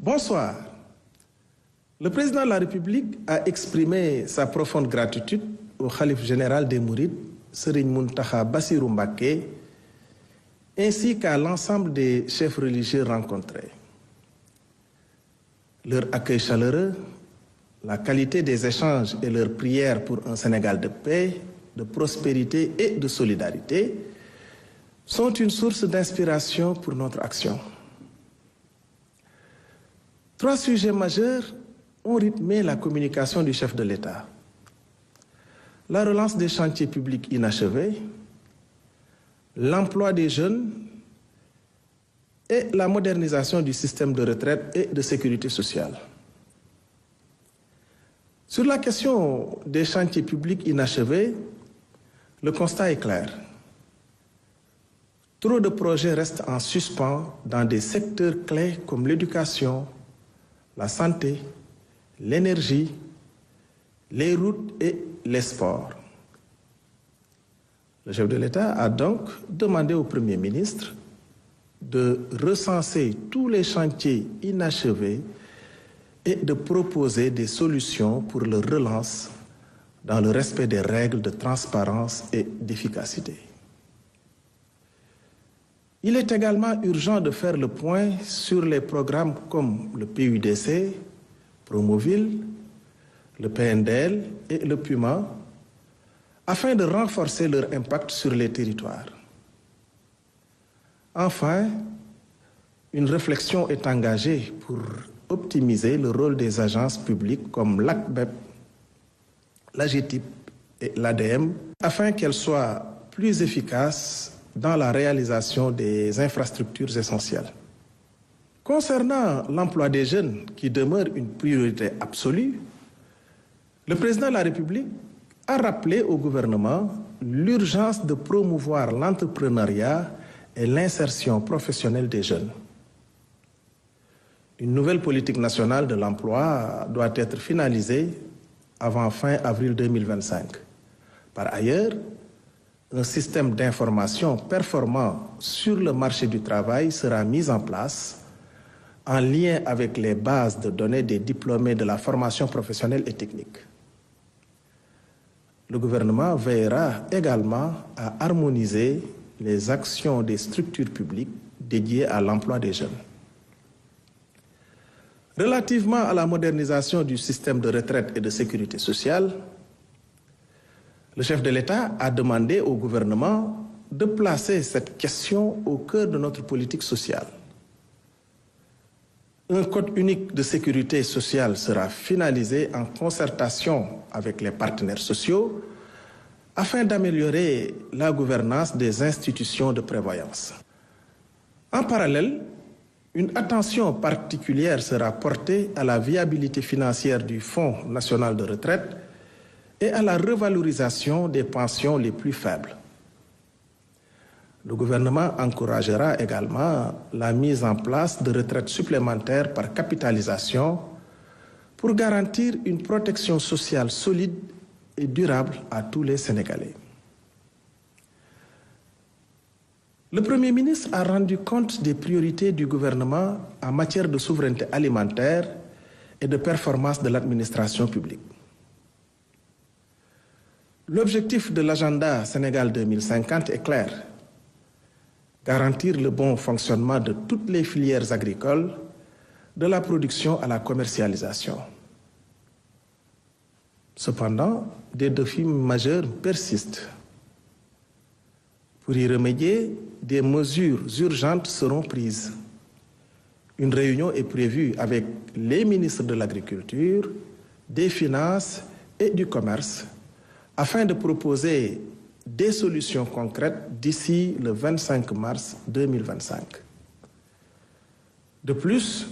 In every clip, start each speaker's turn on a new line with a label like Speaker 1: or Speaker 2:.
Speaker 1: Bonsoir. Le président de la République a exprimé sa profonde gratitude au khalife général des Mourides, Serigne Mountakha Bassirou Mbacké, ainsi qu'à l'ensemble des chefs religieux rencontrés. Leur accueil chaleureux, la qualité des échanges et leurs prières pour un Sénégal de paix, de prospérité et de solidarité sont une source d'inspiration pour notre action. 3 sujets majeurs ont rythmé la communication du chef de l'État. La relance des chantiers publics inachevés, l'emploi des jeunes et la modernisation du système de retraite et de sécurité sociale. Sur la question des chantiers publics inachevés, le constat est clair. Trop de projets restent en suspens dans des secteurs clés comme l'éducation, la santé, l'énergie, les routes et les sports. Le chef de l'État a donc demandé au Premier ministre de recenser tous les chantiers inachevés et de proposer des solutions pour leur relance dans le respect des règles de transparence et d'efficacité. Il est également urgent de faire le point sur les programmes comme le PUDC, Promoville, le PNDL et le PUMA, afin de renforcer leur impact sur les territoires. Enfin, une réflexion est engagée pour optimiser le rôle des agences publiques comme l'ACBEP, l'AGETIP et l'ADM, afin qu'elles soient plus efficaces dans la réalisation des infrastructures essentielles. Concernant l'emploi des jeunes, qui demeure une priorité absolue, le président de la République a rappelé au gouvernement l'urgence de promouvoir l'entrepreneuriat et l'insertion professionnelle des jeunes. Une nouvelle politique nationale de l'emploi doit être finalisée avant fin avril 2025. Par ailleurs, un système d'information performant sur le marché du travail sera mis en place en lien avec les bases de données des diplômés de la formation professionnelle et technique. Le gouvernement veillera également à harmoniser les actions des structures publiques dédiées à l'emploi des jeunes. Relativement à la modernisation du système de retraite et de sécurité sociale, le chef de l'État a demandé au gouvernement de placer cette question au cœur de notre politique sociale. Un code unique de sécurité sociale sera finalisé en concertation avec les partenaires sociaux afin d'améliorer la gouvernance des institutions de prévoyance. En parallèle, une attention particulière sera portée à la viabilité financière du Fonds national de retraite et à la revalorisation des pensions les plus faibles. Le gouvernement encouragera également la mise en place de retraites supplémentaires par capitalisation pour garantir une protection sociale solide et durable à tous les Sénégalais. Le Premier ministre a rendu compte des priorités du gouvernement en matière de souveraineté alimentaire et de performance de l'administration publique. L'objectif de l'agenda Sénégal 2050 est clair: garantir le bon fonctionnement de toutes les filières agricoles, de la production à la commercialisation. Cependant, des défis majeurs persistent. Pour y remédier, des mesures urgentes seront prises. Une réunion est prévue avec les ministres de l'Agriculture, des Finances et du Commerce afin de proposer des solutions concrètes d'ici le 25 mars 2025. De plus,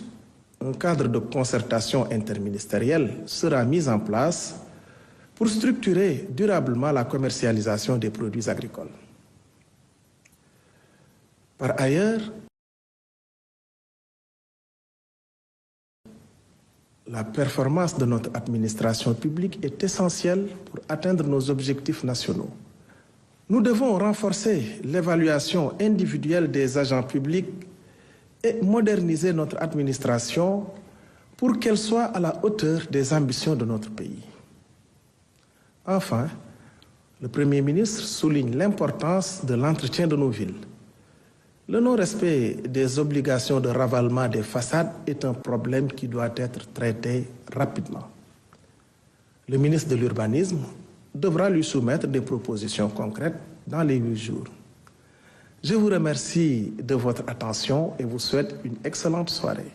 Speaker 1: un cadre de concertation interministérielle sera mis en place pour structurer durablement la commercialisation des produits agricoles. Par ailleurs, la performance de notre administration publique est essentielle pour atteindre nos objectifs nationaux. Nous devons renforcer l'évaluation individuelle des agents publics et moderniser notre administration pour qu'elle soit à la hauteur des ambitions de notre pays. Enfin, le Premier ministre souligne l'importance de l'entretien de nos villes. Le non-respect des obligations de ravalement des façades est un problème qui doit être traité rapidement. Le ministre de l'Urbanisme devra lui soumettre des propositions concrètes dans les 8 jours. Je vous remercie de votre attention et vous souhaite une excellente soirée.